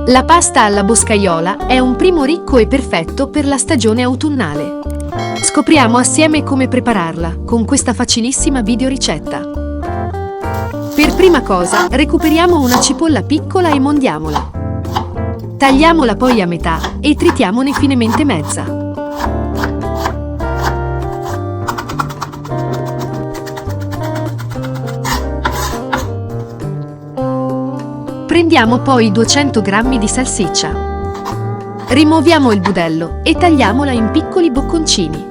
La pasta alla boscaiola è un primo ricco e perfetto per la stagione autunnale. Scopriamo assieme come prepararla con questa facilissima videoricetta. Per prima cosa, recuperiamo una cipolla piccola e mondiamola. Tagliamola poi a metà e tritiamone finemente mezza. Prendiamo poi 200 g di salsiccia. Rimuoviamo il budello e tagliamola in piccoli bocconcini.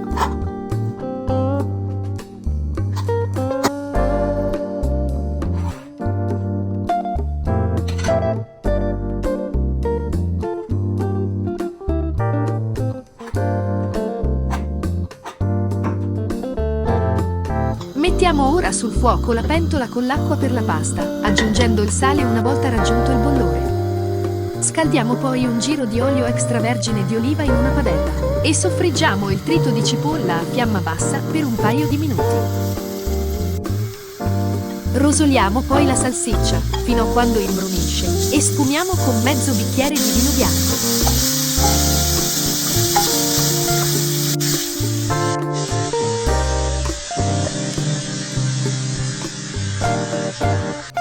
Mettiamo ora sul fuoco la pentola con l'acqua per la pasta, aggiungendo il sale una volta raggiunto il bollore. Scaldiamo poi un giro di olio extravergine di oliva in una padella e soffriggiamo il trito di cipolla a fiamma bassa per un paio di minuti. Rosoliamo poi la salsiccia fino a quando imbrunisce e sfumiamo con mezzo bicchiere di vino bianco.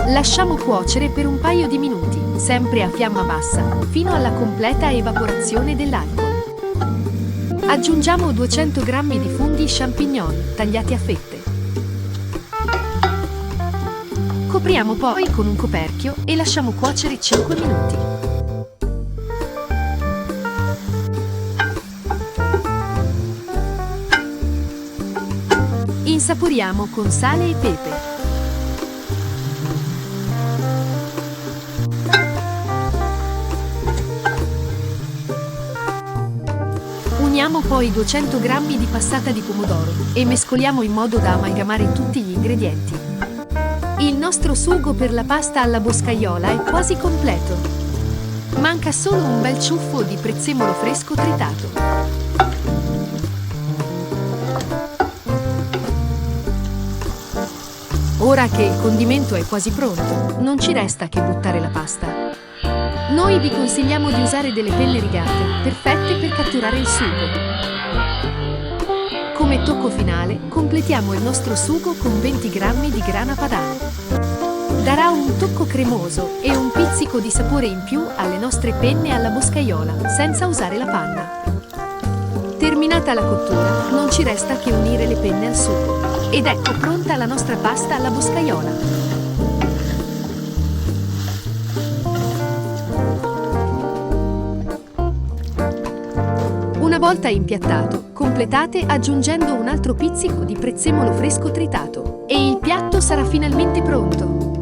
Lasciamo cuocere per un paio di minuti, sempre a fiamma bassa, fino alla completa evaporazione dell'alcol. Aggiungiamo 200 g di funghi champignon tagliati a fette. Copriamo poi con un coperchio e lasciamo cuocere 5 minuti. Insaporiamo con sale e pepe. Uniamo poi 200 g di passata di pomodoro e mescoliamo in modo da amalgamare tutti gli ingredienti. Il nostro sugo per la pasta alla boscaiola è quasi completo. Manca solo un bel ciuffo di prezzemolo fresco tritato. Ora che il condimento è quasi pronto, non ci resta che buttare la pasta. Noi vi consigliamo di usare delle penne rigate, perfette per catturare il sugo. Come tocco finale, completiamo il nostro sugo con 20 g di grana padano. Darà un tocco cremoso e un pizzico di sapore in più alle nostre penne alla boscaiola, senza usare la panna. Terminata la cottura, non ci resta che unire le penne al sugo. Ed ecco pronta la nostra pasta alla boscaiola. Una volta impiattato, completate aggiungendo un altro pizzico di prezzemolo fresco tritato e il piatto sarà finalmente pronto.